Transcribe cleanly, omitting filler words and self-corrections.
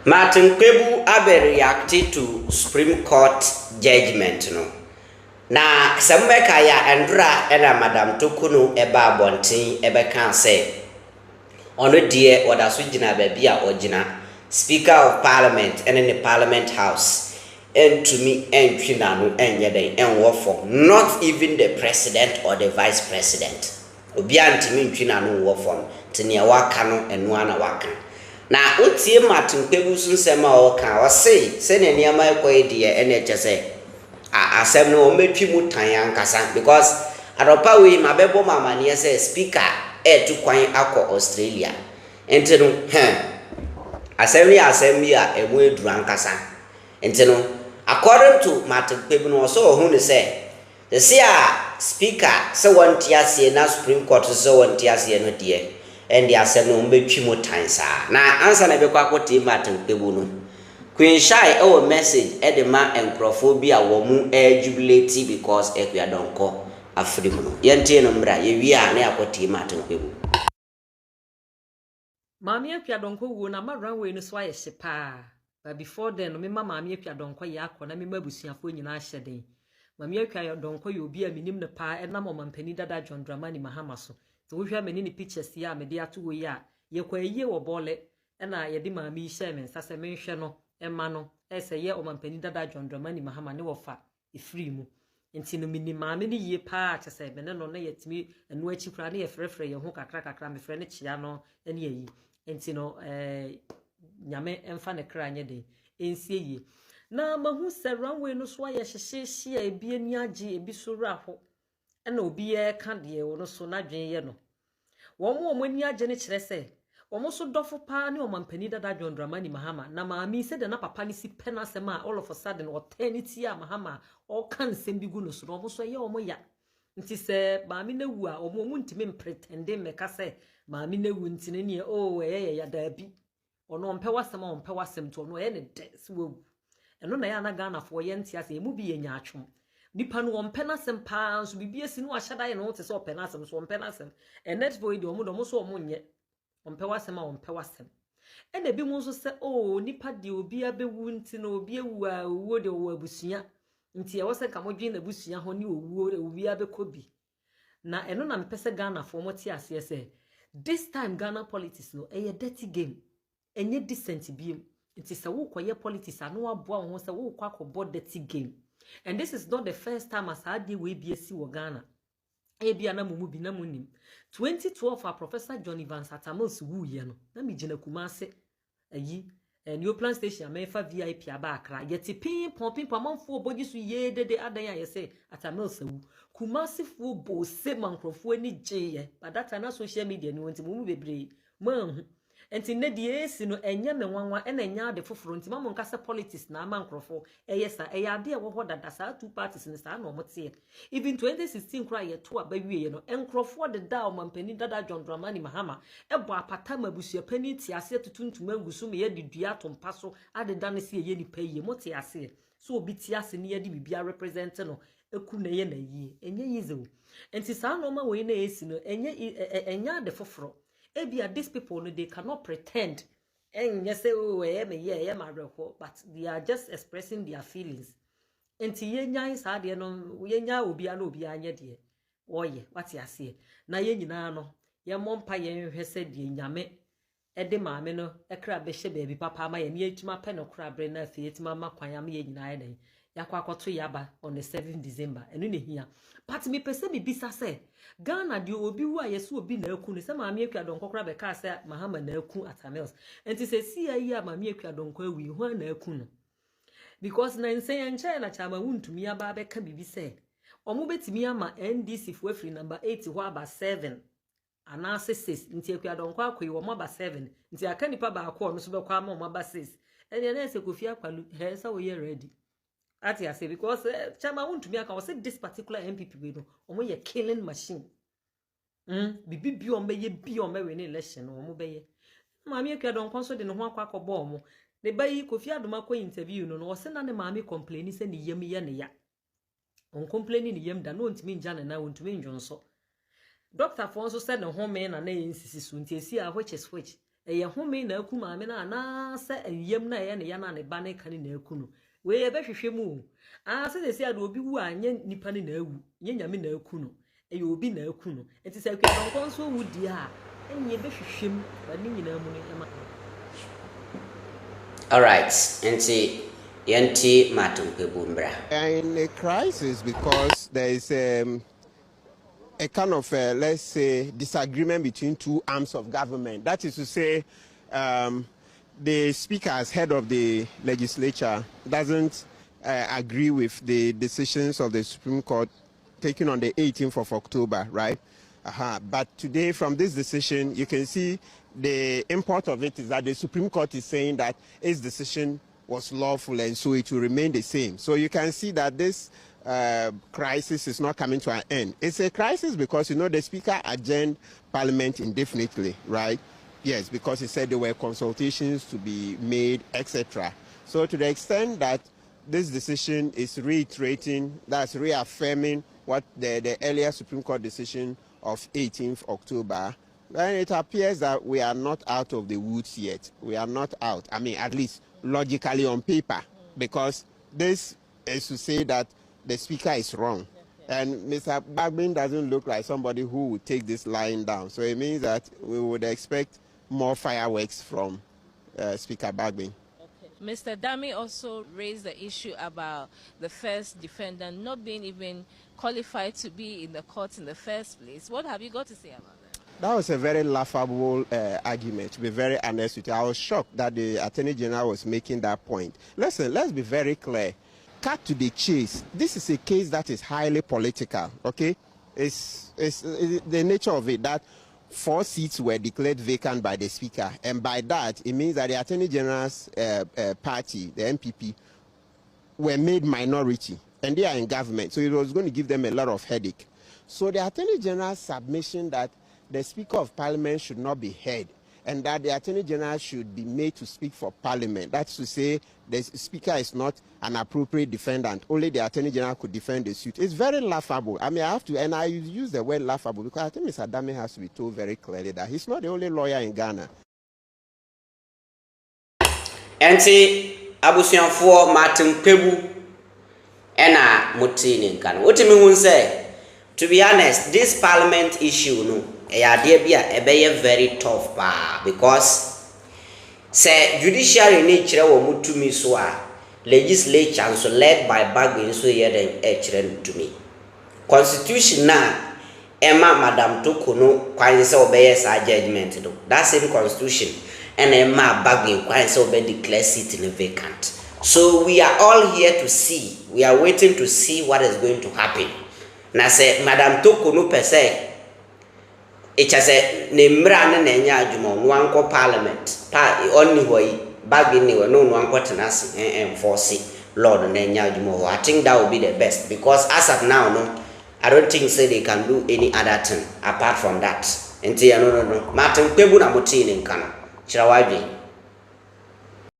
Martin Kpebu abe reacted to Supreme Court judgment no. Na sembeka ya Andra ena Madam Tokunu eba bontin ebe kan say ono die oda so gina baabi a ogina Speaker of Parliament ene ne Parliament House entumi entwina no enye den enwo for not even the president or the vice president obi antimi ntwina no wo for tene waka no enu ana waka na otie Martin Kpebu sunsema o kan o se ne niama ekoye die ene chese asem no metwi mutan ankasa because adopa we mabebo mama ne say speaker to kwan akọ Australia enteno asem ya emu eduru ankasa enteno according to Martin Kpebu no so hu ne say the speaker say want ase na Supreme Court so want ase no die and the asem no metwi mutan sa na answer na be kwa akoti Martin Kpebu no Queen Shy our message edema encrophobia wo mu jubilating because Akuah Donkoh afri mu yente no mra ye wi a na yakoti Martin Kpebu Mami Akuah Donkoh wo na ma runway no so aye hyepa but before then no me Mami Akuah Donkoh ya akọ na me mabusuafo nyina ahye den Mami Akuah Donkoh yo bi a minim ne pa enam omampani dada John Dramani Mahama so to wo hwa meni ne pictures ya me de ato wo ya ye kwa ye wo bole na ye de mami hye men sase menhwe no Emma no ese ye omampani dada John Dramani Mahama ne wofa efri mu enti no mini maame ne ye pa chese me ne no na yetimi enu achi kura ne ye frefre ye ho kakra me fre ne chia no ene yi enti no nyame emfa ne kra anye de ensie yi na mahu se runway no so aye hyehye ebi ani age ebi so raho ena obi ye ka de wo no so na dwen ye no wo mo ani age ne kire se Omoso dofo pa ni omampani dada John Dramani Mahama na maami se de na papa ni si pena sema all of a sudden eternity a Mahama all kan sembigu no so no omoso ye omo ya nti se maami na wu a omo ntimi pretende meka se maami na wu ntine ne o ye ya da bi ono mpe wasem to no ye ne de se wu eno na ya na Ghana fo ye ntia se emu bi ye nya atwom nipa no ompena sem pa so bibie si no ahyada ye no te se opena sem so ompena sem enet boy de omo so omo nye ompewasem a ompewasem ene bi mu so se nipa de obi abewu nti na obi ewu a owo de owo abusua nti e wo se ka modwen na busua ho ni owo obi abekobi na eno na mpese Ghana fo mo ti ase se this time Ghana politics no e dirty game enye decent biem nti se wo koye politics anu aboa ho se wo kwakobo dirty game and this is not the first time asade we bi esi wo Ghana ebia na mumu bi na munim 2012 a Professor John Evans Atamils wu ye no na mi gina Kumase ayi new plan station amefa VIP aba Accra yeti pin pompin pamanfo obogi so ye dede adan ya yese Atamils wu Kumase fo bo se mankrofo ani gye but that na social media ni wonti mumu bebre man enti ne die esi no enye me nwanwa ena enya de foforo nti mamo nka se politics na mankrofo eyesa eyade e wo ho dada sa two parties ni sa na omote even 2016 kra ye to abawie ye no enkrofo de da omampani dada John Dramani Mahama ebo apata mabusua pani ti ase tutuntum angusu me ye didua tompa so adeda ne se ye nipa ye mote ase so obi ti ase ne ye de bibia represent no eku na ye na yi enye yizo enti sa no ma we na esi no enye enya de foforo ebia these people no they cannot pretend and you say but they are just expressing their feelings enti yenya is ade no yenya obia na obia anye de oye what you say na ye nyina no ye mompa ye hwe se de nyame ede maame no ekra be hye baabi papa ma ye ne etuma pe no kra bre na afi etima ma kwan am ye nyina ye den yakwa akoto yaba on the 7th December enu ne hia but me pese bi bisa se Ghana de obi wu ayeso obi na aku ne se Mami Akuah Donkoh kra be ka se Mahama na aku Atamils enti se si ayi a Mami Akuah Donkoh awi hu na aku no because na nsen enche na chama wuntumi aba be ka bibi se omo betimi ama NDC fo afri number 8 ho aba 7 anase 6 nti Akuah Donkoh akoyi wo aba 7 nti aka nipa ba akọ no so be kwa ama wo aba 6 ene na ese Kofi Akwalu he sa wo ye ready ati ase because chama wuntumi aka wo say this particular MPP we no omo ye killing machine bibi bi o meye bi o mewe ne election no omo beye Mami Akuah Donkoh so de no ho akwakobo omo ne bayi Kofi Adomako interview no wo se na ne maami complain se ne yem ye ne ya on complain ni yem da no ntimi nja na wontumi ndwonso doctor for so said no home na na nsisi so nti esi a which is which eye home na aku maame na na se enyem na ye ne ya na ne ba ne kan na aku no we ye behwehwe mu se se ade obi wu anye nipa ne na awu nye nyame na aku no eye obi na aku no enti se Akuah Donkoh nso wu di a enye behwehwe mu ba ne nyina mu ne ema. All right, enti yenti matum Kpebu mbra. In a crisis because there is a kind of, let's say, disagreement between two arms of government. That is to say, the speaker as head of the legislature doesn't agree with the decisions of the Supreme Court taken on the 18th of October, right? But today, from this decision, you can see the import of it is that the Supreme Court is saying that its decision was lawful and so it will remain the same. So you can see that this crisis is not coming to an end. It's a crisis because, you know, the speaker adjourned Parliament indefinitely, right? Yes, because he said there were consultations to be made, etc. So to the extent that this decision is reiterating, that's reaffirming what the earlier Supreme Court decision of 18th October, then it appears that we are not out of the woods yet. We are not out. I mean, at least logically on paper, because this is to say that the speaker is wrong. And Mr. Bagbin doesn't look like somebody who would take this line down. So it means that we would expect more fireworks from Speaker Bagbin. Mr. Dami also raised the issue about the first defendant not being even qualified to be in the court in the first place. What have you got to say about that? That was a very laughable argument, to be very honest with you. I was shocked that the Attorney General was making that point. Listen, let's be very clear. Cut to the chase. This is a case that is highly political, okay? It's the nature of it that 4 seats were declared vacant by the Speaker, and by that, it means that the Attorney General's party, the MPP, were made minority, and they are in government, so it was going to give them a lot of headache. So the Attorney General's submission that the Speaker of Parliament should not be heard, and that the Attorney General should be made to speak for Parliament. That's to say the Speaker is not an appropriate defendant. Only the Attorney General could defend the suit. It's very laughable. I mean, I have to, and I use the word laughable because I think Mr. Dami has to be told very clearly that he's not the only lawyer in Ghana. Enti abusuanfo matum Kpebu ena mutini nkano. Otimi hu say, to be honest, this Parliament issue no very tough because say judiciary nature wo mutumi so a legislature so led by Bagbin so den to me constitution na Emma Madam Tokono kwan say obey sa judgment do that same constitution and Emma Bagbin kwan say obey declare seat in vacant. So we are all here to see, we are waiting to see what is going to happen. Na say Madam Tokono per se it has a Nemran and Yajum, one co Parliament, only way Bagbin no one tenacity and foresee Lord and Yajumo. I think that would be the best because as of now, no, I don't think say they can do any other thing apart from that. And no. Martin Kpebu na mutini nkano. Chirawaji.